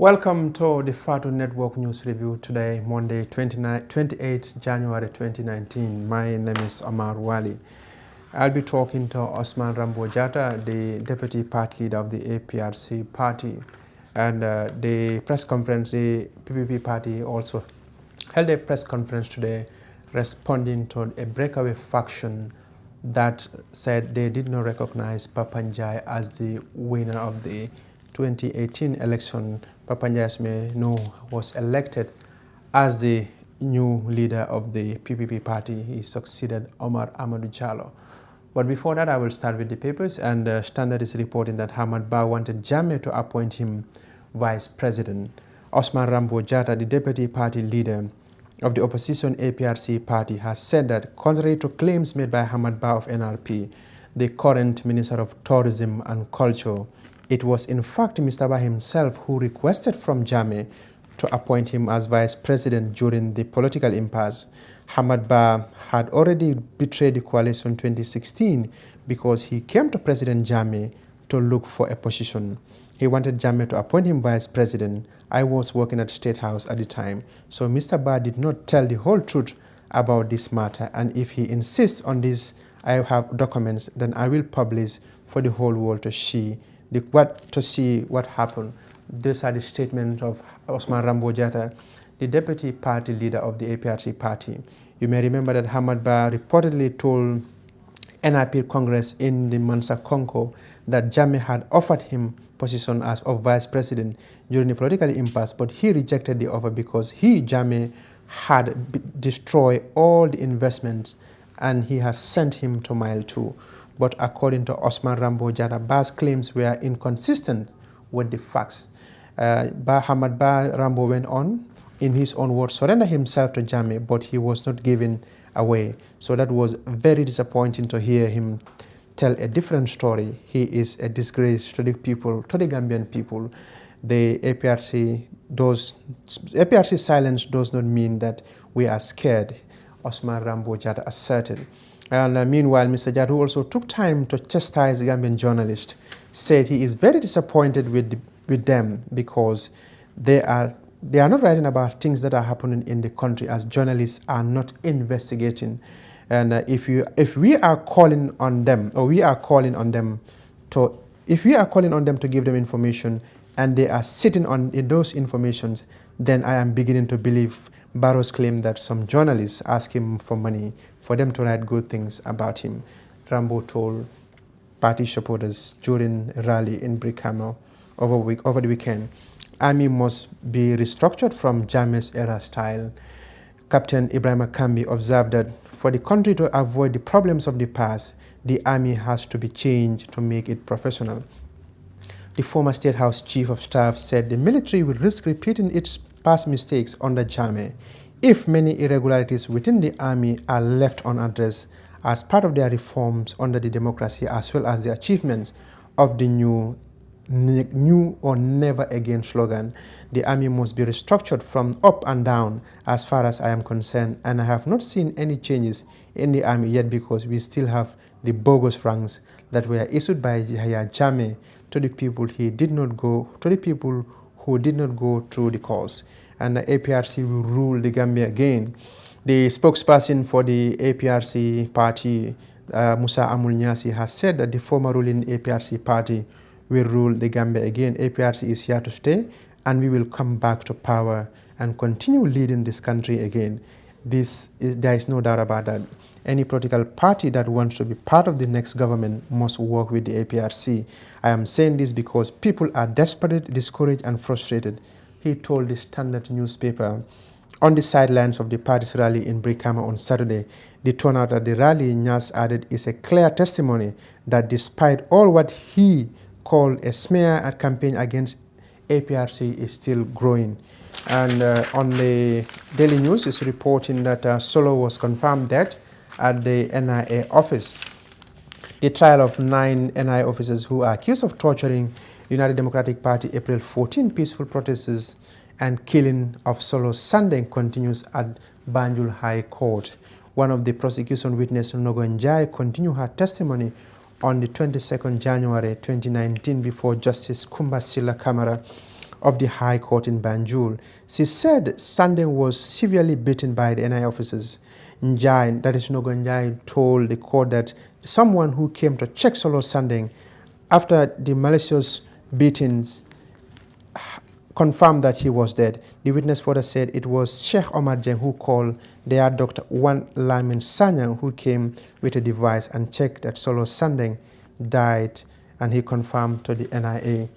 Welcome to the Fatu Network News Review today, Monday, 28 January 2019. My name is Omar Wali. I'll be talking to Osman Rambo Jatta, the Deputy Party Leader of the APRC Party. And the press conference, the PPP Party also held a press conference today responding to a breakaway faction that said they did not recognize Papanjai as the winner of the 2018 election. Papanjai, as may know, was elected as the new leader of the PPP party. He succeeded Omar Amadou Jallow. But before that, I will start with the papers. And Standard is reporting that Hamad Ba wanted Jammeh to appoint him vice president. Osman Rambo Jatta, the deputy party leader of the opposition APRC party, has said that contrary to claims made by Hamad Ba of NRP, the current Minister of Tourism and Culture, it was in fact Mr. Ba himself who requested from Jammeh to appoint him as vice president during the political impasse. Hamad Ba had already betrayed the coalition in 2016 because he came to President Jammeh to look for a position. He wanted Jammeh to appoint him vice president. I was working at State House at the time, so Mr. Ba did not tell the whole truth about this matter, and if he insists on this, I have documents, then I will publish for the whole world to see what happened. These are the statements of Osman Rambo Jatta, the deputy party leader of the APRC party. You may remember that Hamad Ba reportedly told NRP Congress in the Mansa Konko that Jammeh had offered him position as of vice president during the political impasse, but he rejected the offer because he, Jammeh, had destroyed all the investments and he has sent him to Mile 2. But according to Osman Rambo Jatta, Ba's claims were inconsistent with the facts. Hamad Ba Rambo went on, in his own words, surrender himself to Jammeh, but he was not given away. So that was very disappointing to hear him tell a different story. He is a disgrace to the people, to the Gambian people. The APRC silence does not mean that we are scared, Osman Rambo Jatta asserted. And meanwhile, Mr. Jatta, who also took time to chastise the Gambian journalist, said he is very disappointed with them because they are not writing about things that are happening in the country, as journalists are not investigating. And if we are calling on them to give them information, and they are sitting on those informations, then I am beginning to believe Barrow's claim that some journalists ask him for money for them to write good things about him. Rambo told party supporters during a rally in Brikama over the weekend. Army must be restructured from Jammeh's era style. Captain Ibrahim Akambi observed that for the country to avoid the problems of the past, the army has to be changed to make it professional. The former State House Chief of Staff said the military will risk repeating its past mistakes under Jammeh if many irregularities within the army are left unaddressed as part of their reforms under the democracy, as well as the achievements of the new or never again slogan. The army must be restructured from up and down as far as I am concerned, and I have not seen any changes in the army yet because we still have the bogus ranks that were issued by Yahya Jammeh to the people who did not go through the course. And the APRC will rule the Gambia again. The spokesperson for the APRC party, Musa Amul Nyasi, has said that the former ruling APRC party will rule the Gambia again. APRC is here to stay, and we will come back to power and continue leading this country again. There is no doubt about that. Any political party that wants to be part of the next government must work with the APRC. I am saying this because people are desperate, discouraged, and frustrated, he told the Standard newspaper. On the sidelines of the party's rally in Brikama on Saturday, the turnout at the rally, Nyas added, is a clear testimony that despite all what he called a smear at campaign against APRC is still growing. And on the Daily News is reporting that Solo was confirmed dead at the NIA office. The trial of 9 NIA officers who are accused of torturing United Democratic Party April 14 peaceful protesters and killing of Solo Sunday continues at Banjul High Court. One of the prosecution witnesses, Nogo Njai, continued her testimony on the 22nd January 2019 before Justice Kumba Silla Kamara of the High Court in Banjul. She said Sandeng was severely beaten by the NIA officers. Njai, that is Nogo Njai, told the court that someone who came to check Solo Sandeng after the malicious beatings confirmed that he was dead. The witness further said it was Sheikh Omar Jeng who called their Dr. Wan Lamin Sanyang, who came with a device and checked that Solo Sandeng died, and he confirmed to the NIA.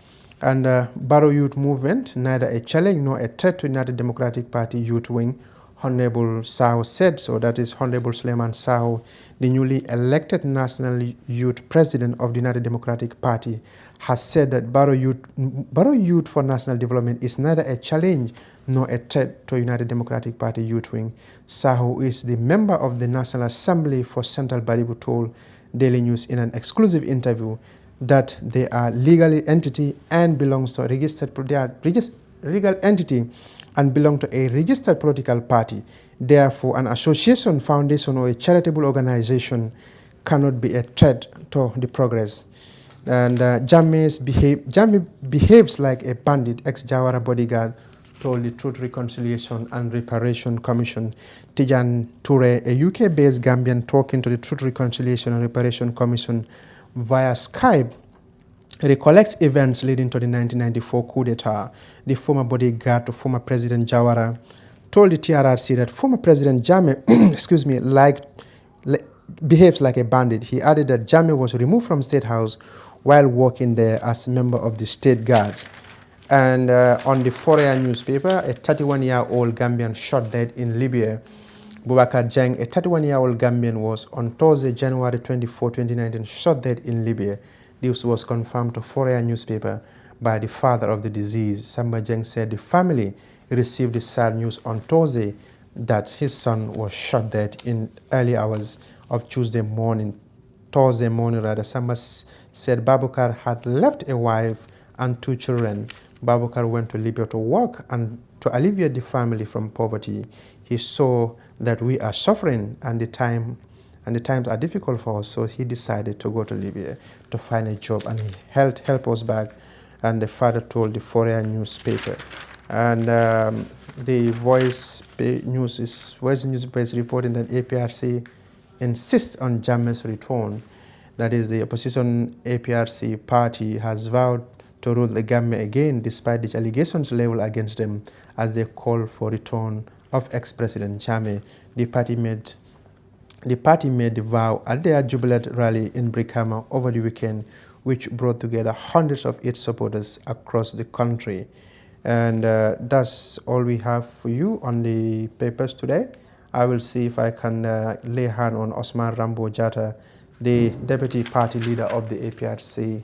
And Barrow Youth Movement, neither a challenge nor a threat to United Democratic Party youth wing, Honorable Saho said so. That is Honorable Suleiman Saho, the newly elected National Youth President of the United Democratic Party, has said that Barrow Youth for National Development is neither a challenge nor a threat to United Democratic Party youth wing. Saho is the member of the National Assembly for Central Baribu, told Daily News in an exclusive interview that they are legal entity and belongs to a legal entity and belong to a registered political party. Therefore, an association, foundation, or a charitable organization cannot be a threat to the progress. And Jammeh behaves like a bandit, ex-Jawara bodyguard, told the Truth, Reconciliation and Reparation Commission. Tijan Toure, a UK-based Gambian, talking to the Truth, Reconciliation and Reparation Commission via Skype, recollects events leading to the 1994 coup d'etat. The former bodyguard to former President Jawara told the TRRC that former President Jammeh behaves like a bandit. He added that Jammeh was removed from State House while working there as member of the State Guard. And on the Fourier newspaper, a 31-year-old Gambian shot dead in Libya. Boubacar Jeng, a 31-year-old Gambian, was on Thursday, January 24, 2019, shot dead in Libya. This was confirmed to Fourier newspaper by the father of the deceased. Samba Jeng said the family received the sad news on Thursday that his son was shot dead in early hours of Thursday morning. Samba said Babukar had left a wife and 2 children. Babukar went to Libya to work and to alleviate the family from poverty. He saw that we are suffering and the times are difficult for us, so he decided to go to Libya to find a job, and he helped us back. And the father told the Fourier newspaper. And the Voice newspaper is reporting that APRC insists on Jammeh's return. That is, the opposition APRC party has vowed to rule the Gambia again despite the allegations leveled against them, as they call for return of ex-President Jammeh. The party made the vow at their jubilant rally in Brikama over the weekend, which brought together hundreds of its supporters across the country. And that's all we have for you on the papers today. I will see if I can lay hand on Osman Rambo Jatta, the deputy party leader of the APRC.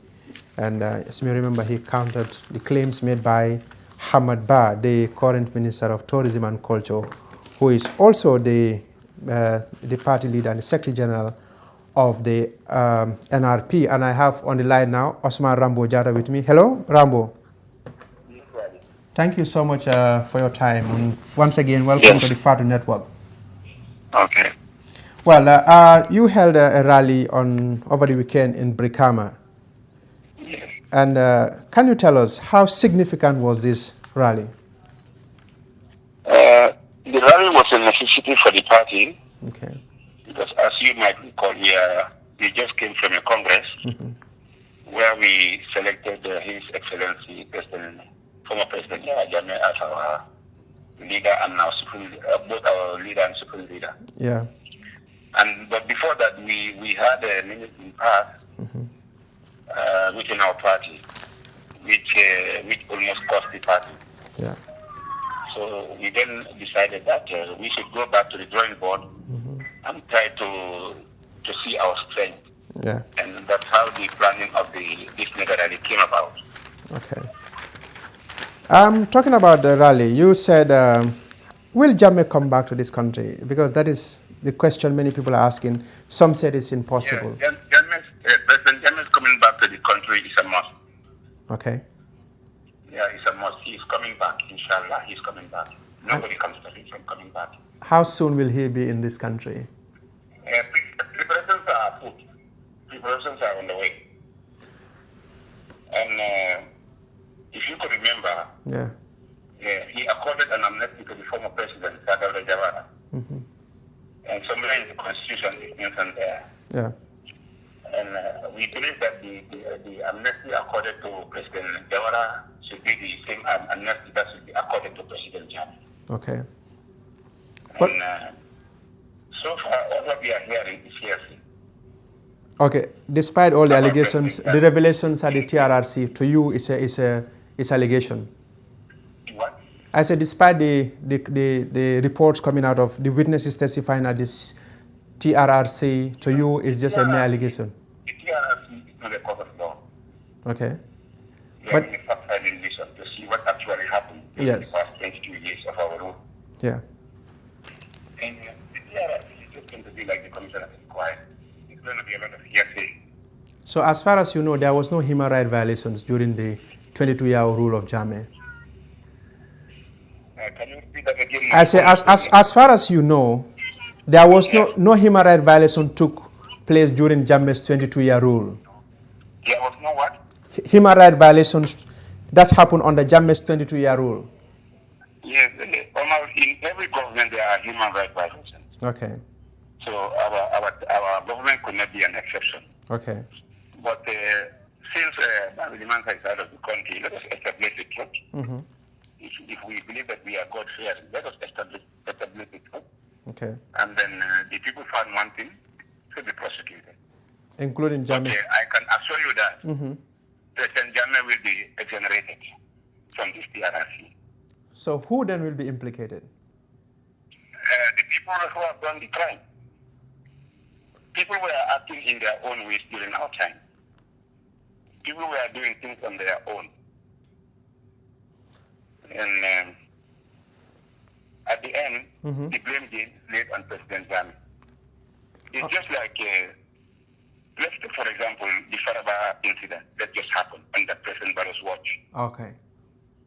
And as you may remember, he countered the claims made by Hamad Ba, the current Minister of Tourism and Culture, who is also the party leader and the Secretary General of the NRP. And I have on the line now Osman Rambo Jatta with me. Hello, Rambo. Thank you so much for your time. And once again, welcome to the Fatu Network. Okay. Well, you held a rally over the weekend in Brikama. Yes. And can you tell us how significant was this rally? The rally was a necessity for the party. Okay. Because as you might recall, we just came from a congress where we selected His Excellency former President Jammeh as our leader and now both our leader and supreme leader. Yeah. But before that, we had a minute in past within our party, which almost cost the party. Yeah. So we then decided that we should go back to the drawing board and try to see our strength. Yeah. And that's how the planning of this mega rally came about. Okay. Talking about the rally, you said, will Jammeh come back to this country? Because that is the question many people are asking. Some said it's impossible. Yeah, President Jammeh coming back to the country is a must. Okay. Yeah, it's a must. He's coming back. Inshallah, he's coming back. Nobody can stop him from coming back. How soon will he be in this country? Preparations are afoot. Preparations are on the way. And if you could remember, Yeah. He accorded an amnesty to the former president, Sadauda Jawara. And somewhere in the constitution is mentioned there. Yeah. And we believe that the amnesty accorded to President Jawara should be the same amnesty that should be accorded to President Jammeh. Okay. But And so far, all what we are hearing is hearsay. okay, despite all the allegations, the revelations at the TRRC to you is allegation. What? I said, despite the reports coming out of the witnesses testifying at this TRRC, to you is just a mere allegation. The TRRC is not a court of law. Okay. We But- are in a fact-finding mission to see what actually happened in Yes. the past 22 years of our rule. Yeah. And the TRRC is just going to be like the Commission of Inquiry. It's going to be a lot of hearsay. So as far as you know, there was no human rights violations during the 22-year rule of Jammeh. Can you repeat that again? I say, as far as you know, there was no human rights violation took place during Jammeh's 22-year rule. There was no what? Human rights violations that happened under Jammeh's 22-year rule. Yes, almost in every government there are human rights violations. Okay. So our government could not be an exception. Okay. But since Bamiliman is out of the country, let us establish the truth. If we believe that we are God-fearing, let us establish the truth. Okay. And then the people found wanting should be prosecuted. Including Jammeh. Okay, I can assure you that President Jammeh will be exonerated from this TRRC. So who then will be implicated? The people who have done the crime. People were acting in their own ways during our time. People were doing things on their own. And at the end, the blame game laid on President Jammeh. It's just like, let's take, for example, the Faraba incident that just happened under President Barrow's watch. Okay.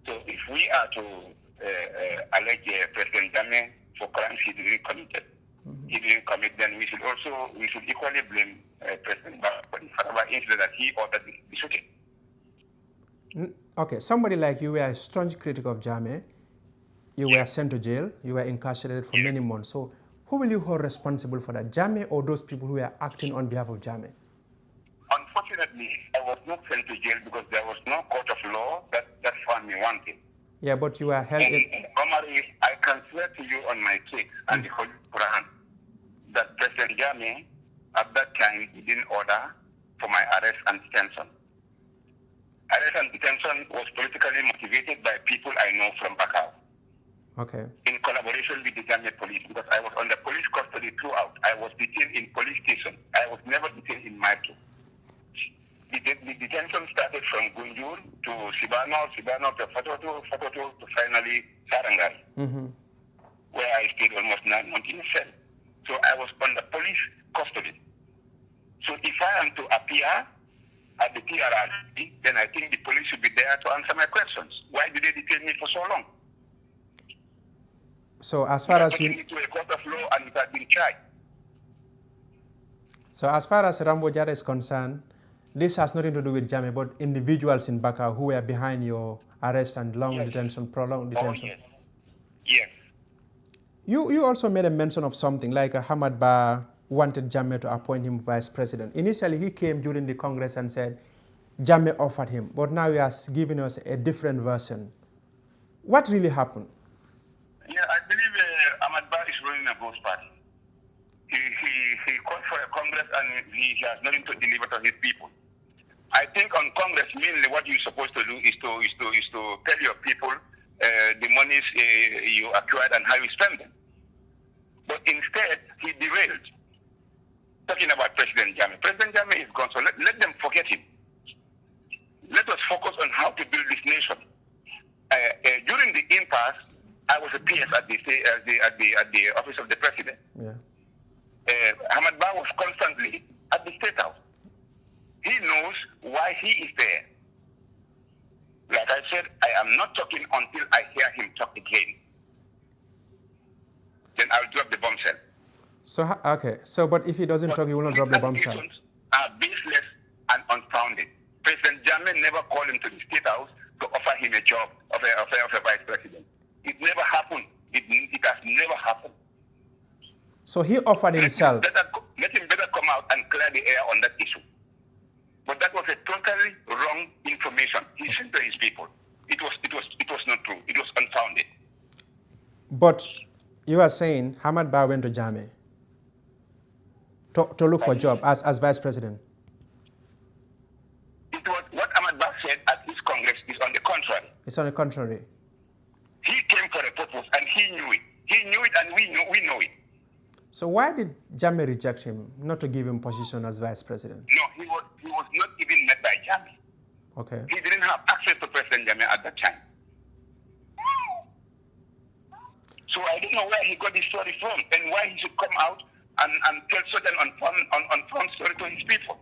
So if we are to allege President Jammeh for crimes he didn't commit, then we should equally blame President Barrow for the Faraba incident that he ordered the shooting. Okay, somebody like you were a staunch critic of Jammeh. You were sent to jail. You were incarcerated for many months. So who will you hold responsible for that, Jammeh or those people who were acting on behalf of Jammeh? Unfortunately, I was not sent to jail because there was no court of law that found me wanted. Yeah, but you were held in... Omari, I can swear to you on my case and the Holy Quran that President Jammeh, at that time, he didn't order for my arrest and detention. Arrest and detention was politically motivated by people I know from Bakau. Okay. In collaboration with the Jammeh police, because I was under police custody throughout. I was detained in police station. I was never detained in Maito. The detention started from Gunjur to Sibano to Fatoto to finally Sarangari, where I stayed almost 9 months in a cell. So I was under police custody. So if I am to appear at the TRRC, then I think the police should be there to answer my questions. Why did they detain me for so long? So as far as you... to a court of law and it had been tried. So as far as Rambo Jara is concerned, this has nothing to do with Jammeh, but individuals in Bakau who were behind your arrest and long detention, prolonged detention. Oh, yes. You also made a mention of something like Hamad Ba wanted Jammeh to appoint him vice president. Initially, he came during the Congress and said Jammeh offered him, but now he has given us a different version. What really happened? Yeah, I believe Ahmad Ba is running a ghost party. He called for a Congress and he has nothing to deliver to his people. I think on Congress, mainly what you're supposed to do is to tell your people the monies you acquired and how you spend them. But instead, he derailed. Talking about President Jammeh. President Jammeh is gone, so let them forget him. Let us focus on how to build this nation. During the impasse, I was a PS at the office of the president. Yeah. Ahmad Ba was constantly at the State House. He knows why he is there. Like I said, I am not talking until I hear him talk again. Then I'll drop the bombshell. So, okay. So, but if he doesn't talk, he will not drop the bombshell. Allegations are baseless and unfounded. President Jammeh never called him to the State House to offer him a job of a vice president. It never happened. It has never happened. So he offered himself. Let him better come out and clear the air on that issue. But that was a totally wrong information he sent to his people. It was not true. It was unfounded. But you are saying Hamad Bar went to Jammeh to look for a job as vice president. It was what Ahmad Bar said at his Congress is on the contrary. It's on the contrary. He came for a purpose and he knew it. He knew it and we know it. So why did Jammeh reject him, not to give him position as vice president? No, he was not even met by Jammeh. Okay. He didn't have access to President Jammeh at that time. So I don't know where he got this story from and why he should come out and tell such an unfound story to his people.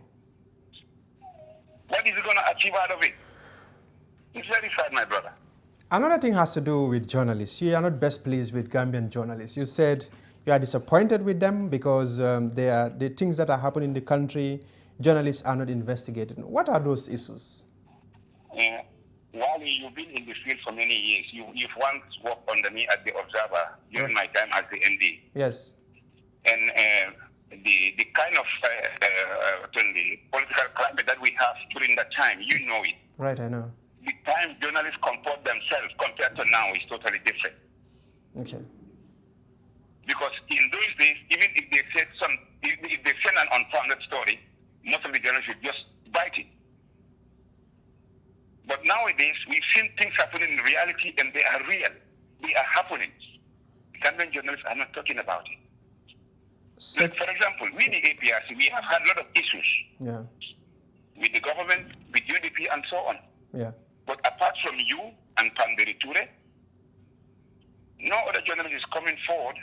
What is he going to achieve out of it? It's very sad, my brother. Another thing has to do with journalists. You are not best pleased with Gambian journalists. You said you are disappointed with them because the things that are happening in the country, journalists are not investigating. What are those issues? Wally, you've been in the field for many years. You've once worked under me at the Observer during my time as the MD. Yes. And the kind of the political climate that we have during that time, you know it. Right, I know. The time journalists comport themselves compared to now is totally different. Okay. Because in those days, even if they send an unfounded story, most of the journalists would just bite it. But nowadays, we've seen things happening in reality, and they are real. They are happening. Gambian journalists are not talking about it. Like, for example, we the APRC, we have had a lot of issues with the government, with UDP, and so on. Yeah. But apart from you and Panderi Ture, no other journalist is coming forward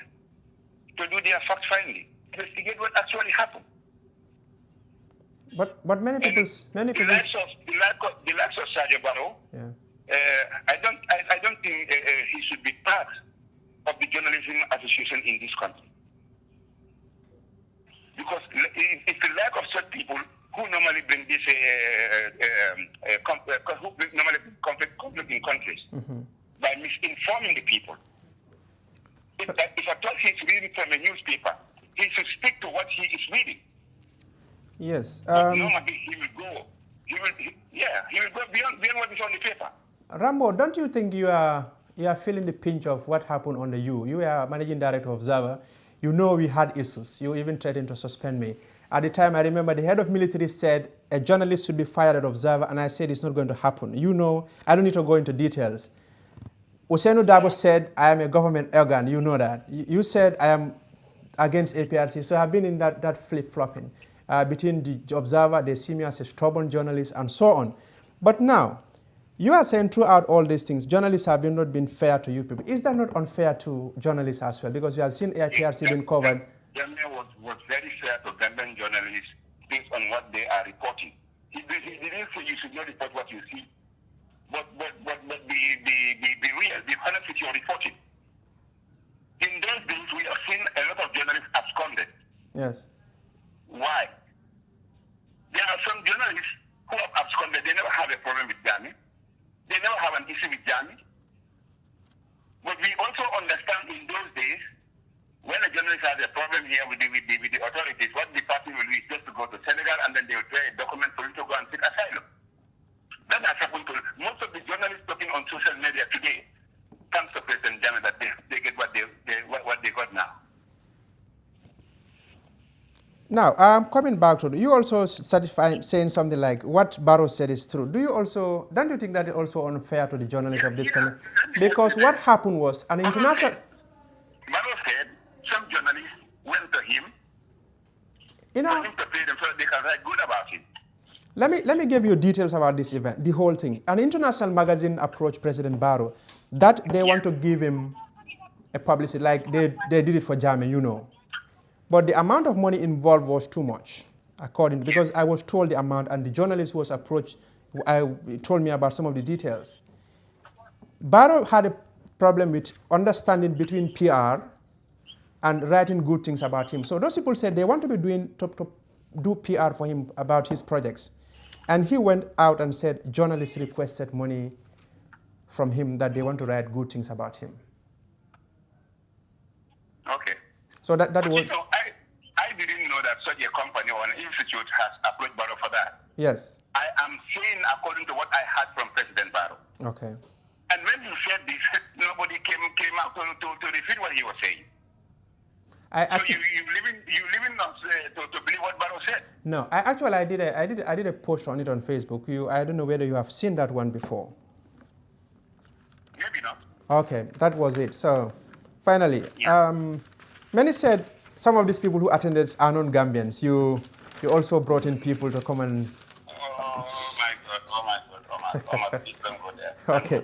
to do their fact-finding, investigate what actually happened. But many people. The likes of Sergio Barrow, I don't think he should be part of the journalism association in this country, because it's the lack of such people who normally bring this conflict in countries by misinforming the people. If at all he's reading from a newspaper, he should stick to what he is reading. Yes. Normally he will go beyond what is on the paper. Rambo, don't you think you are feeling the pinch of what happened on the U? You are managing director of Observer. You know we had issues. You even threatened to suspend me. At the time, I remember the head of military said a journalist should be fired at Observer, and I said it's not going to happen. You know, I don't need to go into details. Ousseynou Dabo said, I am a government organ. You know that. You said I am against APRC. So I've been in that flip-flopping. Between the Observer, they see me as a stubborn journalist, and so on. But now, you are saying throughout all these things, journalists have not been fair to you people. Is that not unfair to journalists as well? Because we have seen APRC being covered. Jammeh was very fair to Gambian journalists based on what they are reporting. He didn't say you should not report what you see, but be real, be honest with your reporting. In those days, we have seen a lot of journalists absconded. Yes. Why? There are some journalists who have absconded. They never have a problem with Jammeh. They never have an issue with Jammeh. But we also understand in those days, when a journalist has a problem here with the authorities, what the party will do is just to go to Senegal and then they will create a document for him to go and seek asylum. That has happened to most of the journalists talking on social media today. Thanks to President Jammeh that they get what they got now. Now, coming back to you also saying something like what Barrow said is true. Don't you think that is also unfair to the journalists of this country? Because what happened was an international... Barrow said some journalists went to him for him to pay them so they can write good about him. Let me give you details about this event, the whole thing. An international magazine approached President Barrow that they want to give him a publicity, like they did it for Jammeh, you know. But the amount of money involved was too much, because I was told the amount, and the journalist who was approached told me about some of the details. Barrow had a problem with understanding between PR and writing good things about him. So those people said they want to be do PR for him about his projects. And he went out and said journalists requested money from him that they want to write good things about him. Okay. So that But was... you know, I didn't know that such a company or an institute has approached Barrow for that. Yes. I am saying according to what I heard from President Barrow. Okay. And when you said this, nobody came out to refute what he was saying. So you living to believe what Barrow said? No, I did a post on it on Facebook. I don't know whether you have seen that one before. Maybe not. Okay, that was it. So, finally, Yeah. many said some of these people who attended are non-Gambians. You also brought in people to come and... Oh my God, please don't go there. Okay.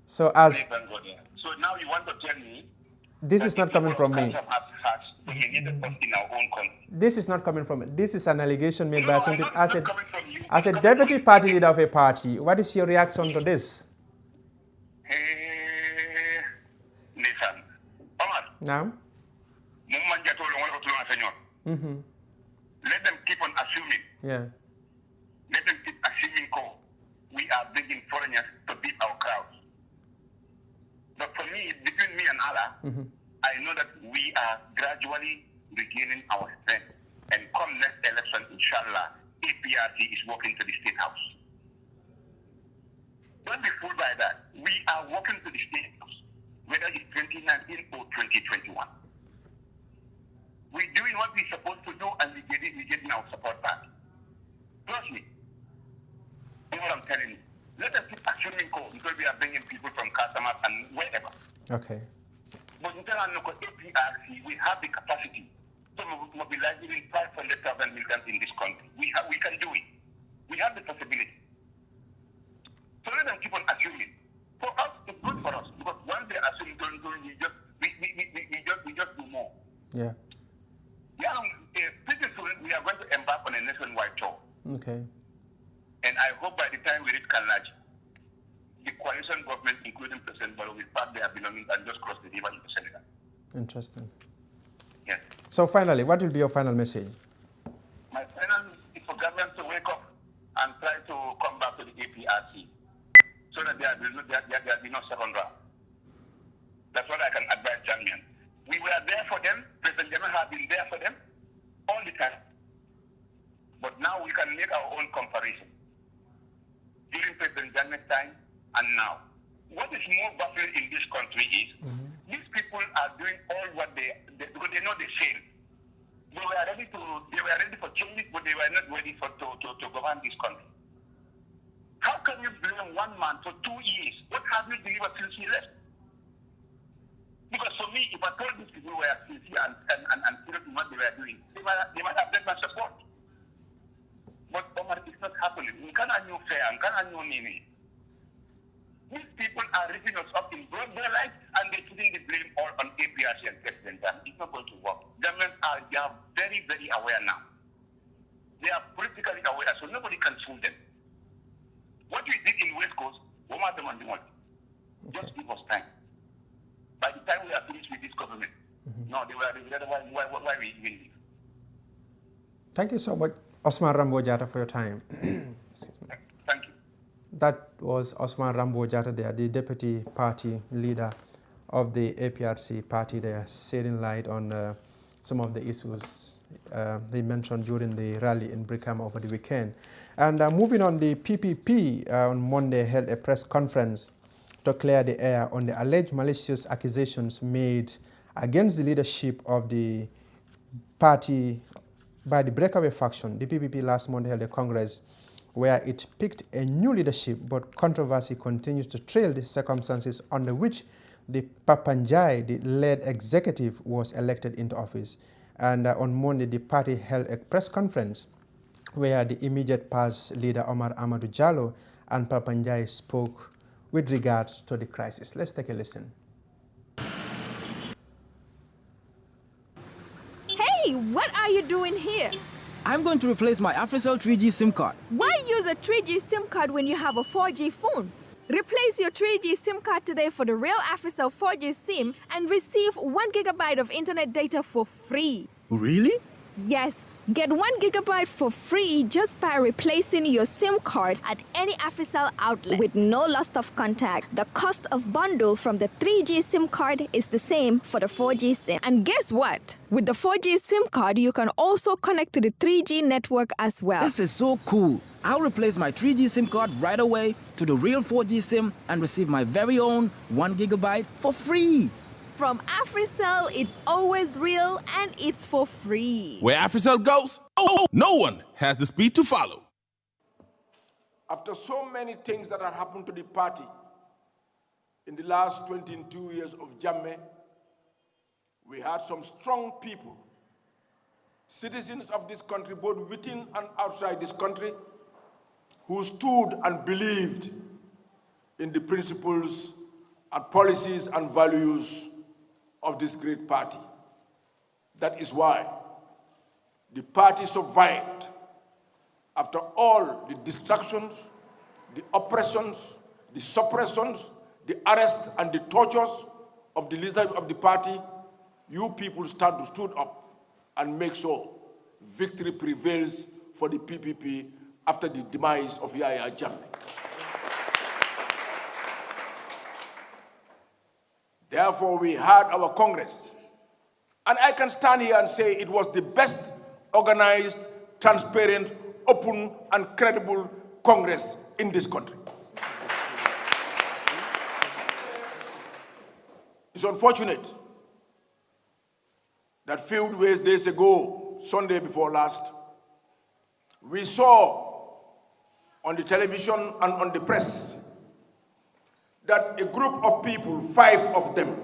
So as... Please don't go there. So now you want to tell me... This is not coming from me. This is not coming from me. This is an allegation made by some people. As a deputy party leader of a party, what is your reaction to this? Listen, Omar. Now? Mm-hmm. Let them keep on assuming. Yeah. Let them keep assuming we are bringing foreigners to beat our crowds. But for me, between me and Allah, I know that we are gradually regaining our strength. And come next election, inshallah, APRC is walking to the State House. Don't be fooled by that. We are walking to the State House, whether it's 2019 or 2021. We're doing what we're supposed to do, and we're getting our support back. Trust me. That's what I'm telling you. Let us keep assuming because we are bringing people from customers and wherever. Okay. But in terms of APRC, we have the capacity to mobilize even 500,000 migrants in this country. We can do it. We have the possibility. So let them keep on assuming. For us, it's good for us because once they assume, we just do more. Yeah. Yeah, pretty soon we are going to embark on a nationwide tour. Okay. And I hope by the time we reach Kalaj, the coalition government, including President Barrow, will pack their belongings and just cross the river into Senegal. Interesting. Yes. So finally, what will be your final message? My final is for government to wake up and try to come back to the APRC so that there will be no second round. That's what I can advise Jamaican. We were there for them. President Jammeh has been there for them all the time. But now we can make our own comparison. During President Jammeh's time and now. What is more baffling in this country is these people are doing all what they because they know they fail. They were ready for change, but they were not ready to govern this country. How can you blame one man for 2 years? What have you delivered since he left? Because for me, if I told these people were sincere and serious in what they were doing, they might have led my support. But Omar, it's not happening. We cannot know fair, we cannot know meaning. These people are ripping us up in broad daylight and they're putting the blame all on APRC and President Jammeh. It's not going to work. Governments they are very, very aware now. They are politically aware, so nobody can fool them. What we did in West Coast, just give us time. By the time we are finished with this government, no, they were why we even leave. Thank you so much, Osman Rambo Jatta, for your time. Thank you. That was Osman Rambo Jatta there, the deputy party leader of the APRC party there, shedding light on some of the issues they mentioned during the rally in Brikama over the weekend. And moving on, the PPP on Monday held a press conference to clear the air on the alleged malicious accusations made against the leadership of the party by the breakaway faction. The PPP last month held a congress where it picked a new leadership, but controversy continues to trail the circumstances under which the Papanjai, the led executive, was elected into office. And on Monday, the party held a press conference where the immediate past leader Omar Amadou Jallow and Papanjai spoke with regards to the crisis. Let's take a listen. Hey, what are you doing here? I'm going to replace my AfriCell 3G SIM card. Why use a 3G SIM card when you have a 4G phone? Replace your 3G SIM card today for the real AfriCell 4G SIM and receive 1 GB of internet data for free. Really? Yes, Get 1 gigabyte for free just by replacing your SIM card at any Africell outlet with no loss of contact. The cost of bundle from the 3G SIM card is the same for the 4G SIM. And guess what? With the 4G SIM card, you can also connect to the 3G network as well. This is so cool. I'll replace my 3G SIM card right away to the real 4G SIM and receive my very own 1 gigabyte for free. From Africell, it's always real and it's for free. Where Africell goes, no one has the speed to follow. After so many things that had happened to the party in the last 22 years of Jammeh, we had some strong people, citizens of this country, both within and outside this country, who stood and believed in the principles and policies and values of this great party. That is why the party survived after all the distractions, the oppressions, the suppressions, the arrests and the tortures of the leaders of the party. You people stood up and make sure victory prevails for the PPP after the demise of Yahya Jammeh. Therefore, we had our Congress. And I can stand here and say it was the best organized, transparent, open, and credible Congress in this country. It's unfortunate that few days ago, Sunday before last, we saw on the television and on the press that a group of people, 5 of them,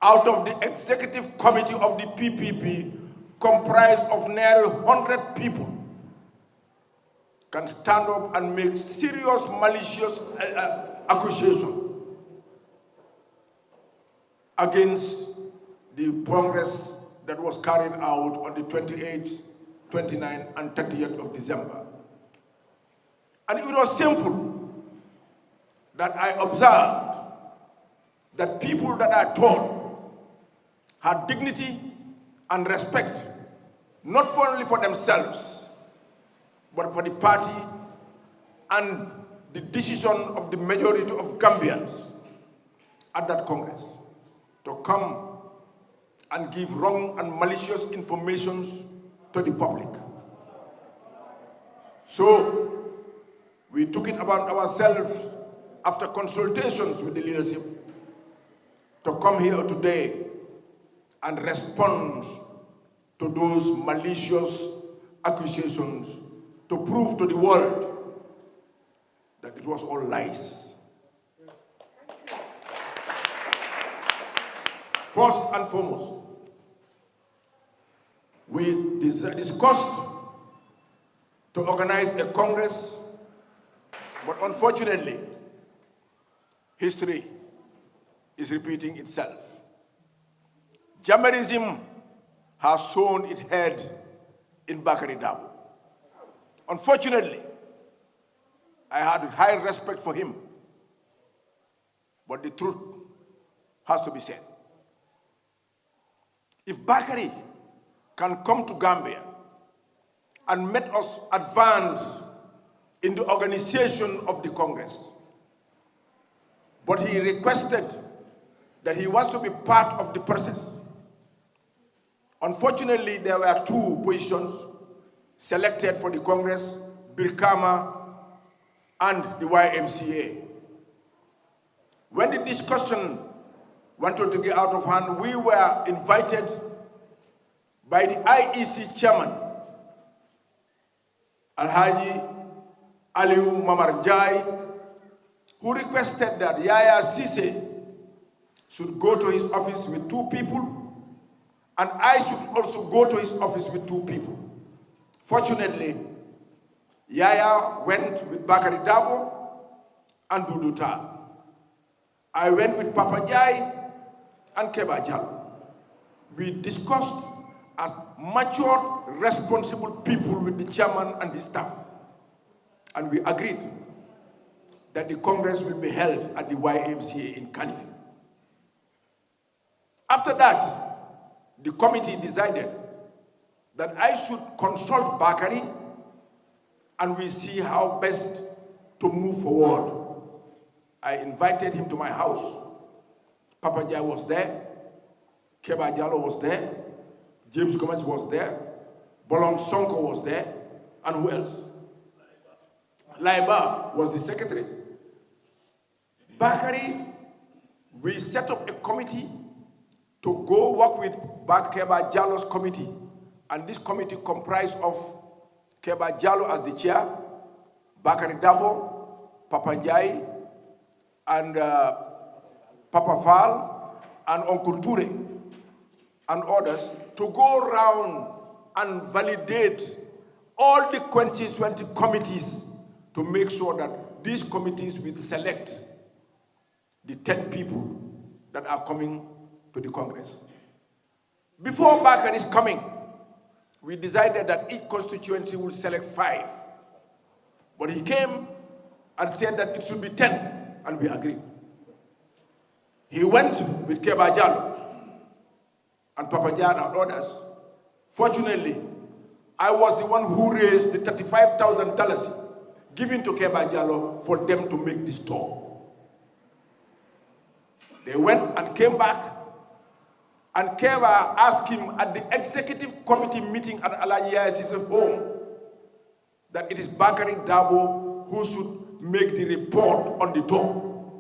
out of the executive committee of the PPP, comprised of nearly 100 people, can stand up and make serious malicious accusation against the Congress that was carried out on the 28th, 29th, and 30th of December. And it was shameful that I observed that people that I taught had dignity and respect, not only for themselves, but for the party and the decision of the majority of Gambians at that Congress to come and give wrong and malicious information to the public. So we took it upon ourselves after consultations with the leadership to come here today and respond to those malicious accusations to prove to the world that it was all lies. First and foremost, we discussed to organize a Congress, but unfortunately, history is repeating itself. Jammerism has shown its head in Bakari Dabo. Unfortunately, I had high respect for him, but the truth has to be said. If Bakari can come to Gambia and let us advance in the organization of the Congress, but he requested that he wants to be part of the process. Unfortunately, there were 2 positions selected for the Congress, Birkama and the YMCA. When the discussion wanted to get out of hand, we were invited by the IEC chairman, Alhaji Aliou Mamar Njai, who requested that Yaya Cissé should go to his office with 2 people, and I should also go to his office with 2 people. Fortunately, Yaya went with Bakari Dabo and Dudu Tal. I went with Papa Jai and Keba Jallow. We discussed as mature, responsible people with the chairman and the staff, and we agreed that the Congress will be held at the YMCA in Carnival. After that, the committee decided that I should consult Bakari and we see how best to move forward. I invited him to my house. Papa Jai was there, Keba Jallow was there, James Gomez was there, Bolon Sonko was there, and who else? Laiba was the secretary. Bakari, we set up a committee to go work with Keba Jallow's committee. And this committee comprised of Keba Jallow as the chair, Bakari Dabo, Papa Jai, and Papa Fall, and Uncle Ture, and others, to go around and validate all the constituency committees to make sure that these committees will select the 10 people that are coming to the Congress. Before Bakari is coming, we decided that each constituency will select 5. But he came and said that it should be 10, and we agreed. He went with Keba Jallow and Papa Jan and others. Fortunately, I was the one who raised the $35,000 given to Keba Jallow for them to make this tour. They went and came back, and Keba asked him at the executive committee meeting at Alaji Yahya's home that it is Bakari Dabo who should make the report on the tour.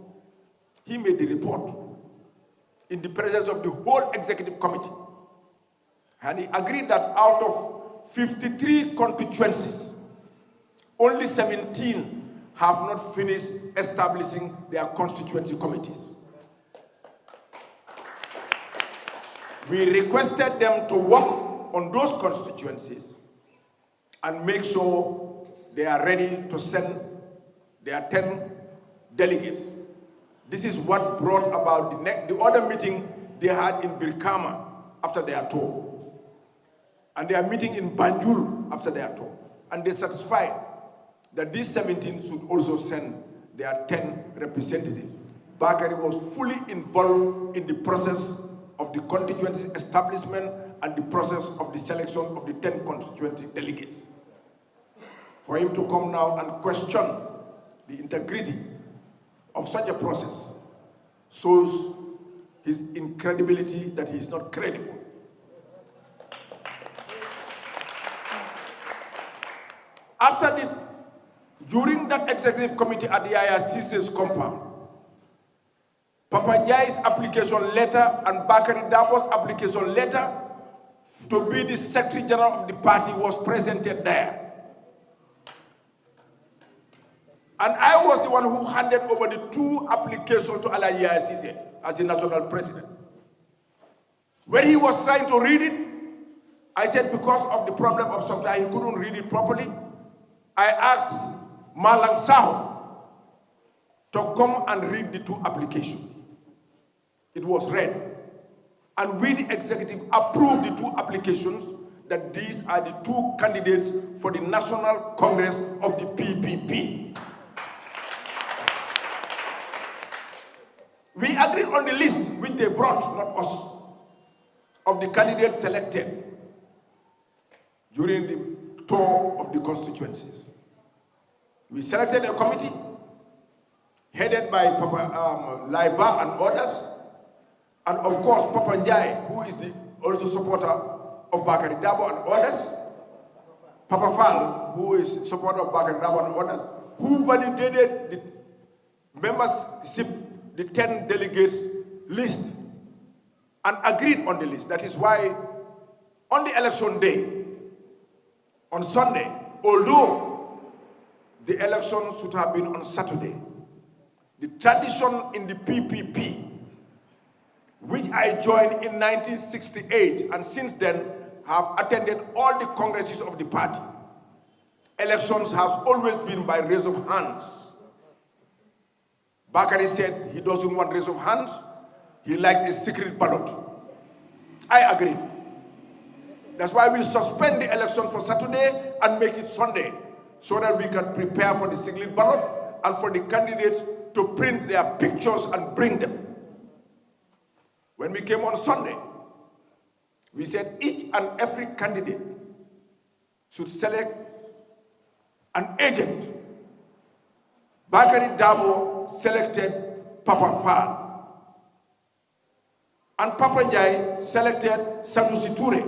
He made the report in the presence of the whole executive committee. And he agreed that out of 53 constituencies, only 17 have not finished establishing their constituency committees. We requested them to work on those constituencies and make sure they are ready to send their 10 delegates. This is what brought about the other meeting they had in Birkama after their tour. And they are meeting in Banjul after their tour. And they satisfied that these 17 should also send their 10 representatives. Bakari was fully involved in the process of the constituency establishment and the process of the selection of the 10 constituency delegates. For him to come now and question the integrity of such a process shows his incredibility, that he is not credible. During that executive committee at the Yahya Cisse's compound, Papa Jai's application letter and Bakari Dabo's application letter to be the Secretary General of the party was presented there. And I was the one who handed over the 2 applications to Alaji Yahya Cisse as the national president. When he was trying to read it, I said because of the problem of sometimes he couldn't read it properly, I asked Malang Saho to come and read the 2 applications. It was read. And we, the executive, approved the 2 applications that these are the 2 candidates for the National Congress of the PPP. We agreed on the list which they brought, not us, of the candidates selected during the tour of the constituencies. We selected a committee headed by Papa Laiba and others, and of course Papa Njai, who is the also supporter of Bakari Dabo and others, Papa Fall, who is supporter of Bakari Dabo and others, who validated the membership, the 10 delegates list, and agreed on the list. That is why on the election day, on Sunday, although the election should have been on Saturday, the tradition in the PPP, which I joined in 1968, and since then have attended all the congresses of the party, elections have always been by raise of hands. Bakari said he doesn't want raise of hands, he likes a secret ballot. I agree. That's why we suspend the election for Saturday and make it Sunday, so that we can prepare for the secret ballot and for the candidates to print their pictures and bring them. When we came on Sunday, we said each and every candidate should select an agent. Bakary Dabo selected Papa Fall. And Papa Njai selected Sanusi Toure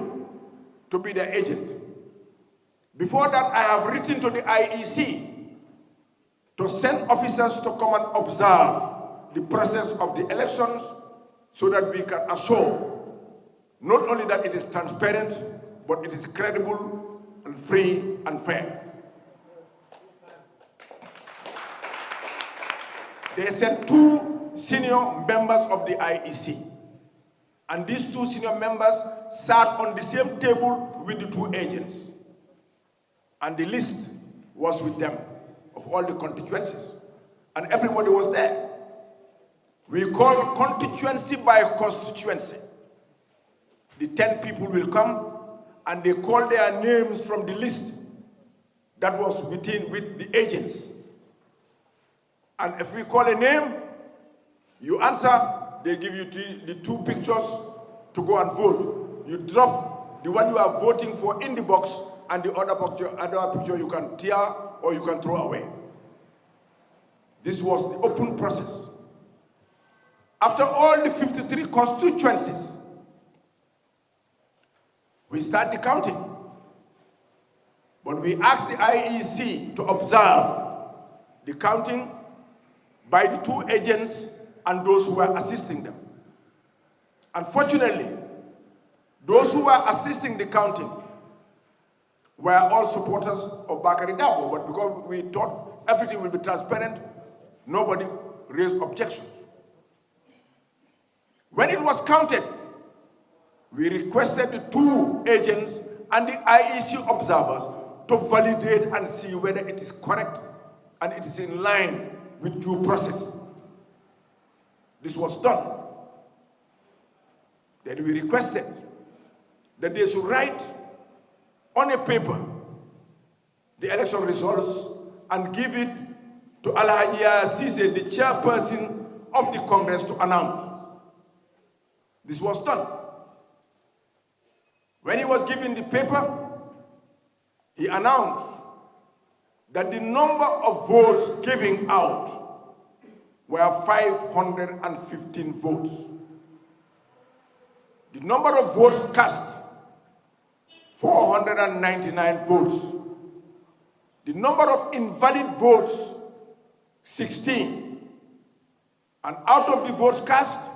to be the agent. Before that, I have written to the IEC to send officers to come and observe the process of the elections so that we can assure not only that it is transparent, but it is credible and free and fair. They sent 2 senior members of the IEC. And these 2 senior members sat on the same table with the 2 agents. And the list was with them of all the constituencies. And everybody was there. We call constituency by constituency. The 10 people will come and they call their names from the list that was with the agents. And if we call a name, you answer, they give you the 2 pictures to go and vote. You drop the one you are voting for in the box, and the other picture you can tear or you can throw away. This was the open process. After all the 53 constituencies, we start the counting. But we asked the IEC to observe the counting by the 2 agents and those who were assisting them. Unfortunately, those who were assisting the counting were all supporters of Bakary Dabo, but because we thought everything will be transparent, nobody raised objections. When it was counted, we requested the 2 agents and the IEC observers to validate and see whether it is correct and it is in line with due process. This was done. Then we requested that they should write on a paper the election results and give it to Alhaji Sise, the chairperson of the Congress, to announce. This was done. When he was given the paper, he announced that the number of votes given out were 515 votes. The number of votes cast, 499 votes. The number of invalid votes, 16. And out of the votes cast,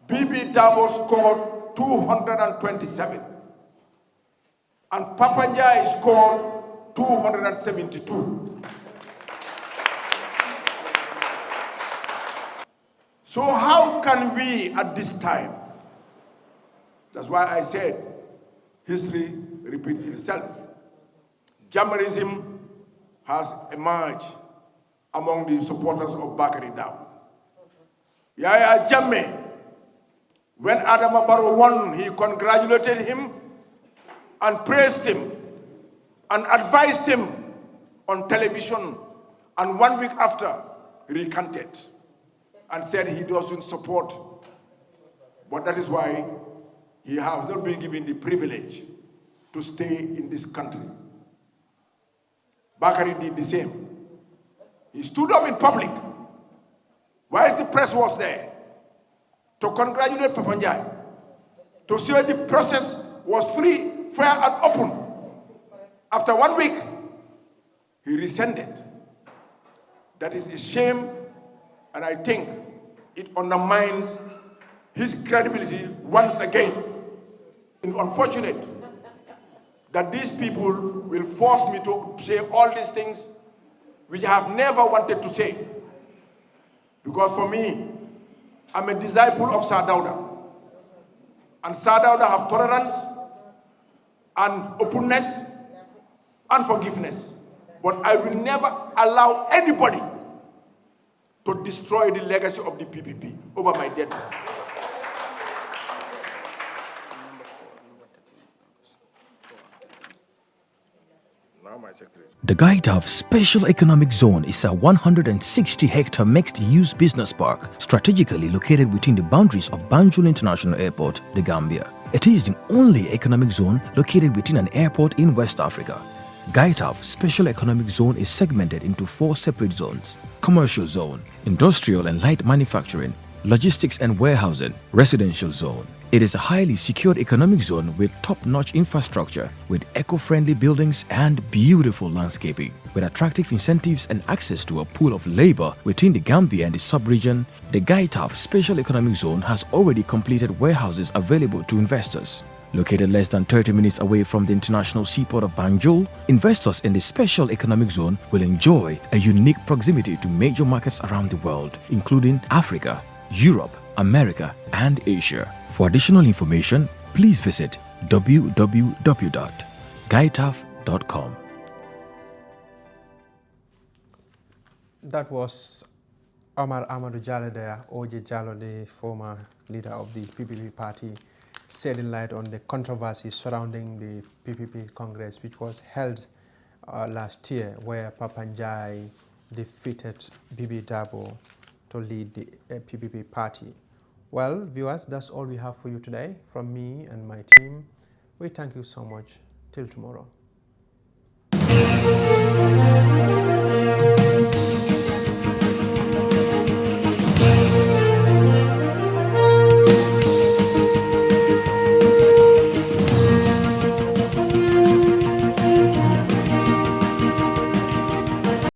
Bibi Dabo scored 227. And Papa Njai scored 272. So how can we at this time? That's why I said history repeats itself. Jammarism has emerged among the supporters of Bakary Dabo. Yaya Jammeh, when Adama Barrow won, he congratulated him and praised him and advised him on television, and 1 week after, recanted and said he doesn't support. But that is why he has not been given the privilege to stay in this country. Bakary did the same. He stood up in public, whilst the press was there, to congratulate Papa Njai, to say the process was free, fair, and open. After 1 week, he rescinded. That is a shame, and I think it undermines his credibility once again. It's unfortunate that these people will force me to say all these things which I have never wanted to say. Because for me, I'm a disciple of Sir Dawda. And Sir Dawda have tolerance and openness and forgiveness. But I will never allow anybody to destroy the legacy of the PPP over my dead body. The Gaidaf Special Economic Zone is a 160-hectare mixed-use business park strategically located within the boundaries of Banjul International Airport, The Gambia. It is the only economic zone located within an airport in West Africa. Gaitaf Special Economic Zone is segmented into 4 separate zones: Commercial Zone, Industrial and Light Manufacturing, Logistics and Warehousing, Residential Zone. It is a highly secured economic zone with top-notch infrastructure, with eco-friendly buildings and beautiful landscaping. With attractive incentives and access to a pool of labor within the Gambia and the sub-region, the Gaitaf Special Economic Zone has already completed warehouses available to investors. Located less than 30 minutes away from the international seaport of Banjul, investors in the Special Economic Zone will enjoy a unique proximity to major markets around the world, including Africa, Europe, America, and Asia. For additional information, please visit www.gaitaf.com. That was Omar Amadou Jallow there, OJ Jallow, the former leader of the PPP party, shedding light on the controversy surrounding the PPP Congress, which was held last year, where Papanjai defeated Bibi Dabo to lead the PPP party. Well, viewers, that's all we have for you today. From me and my team, we thank you so much. Till tomorrow.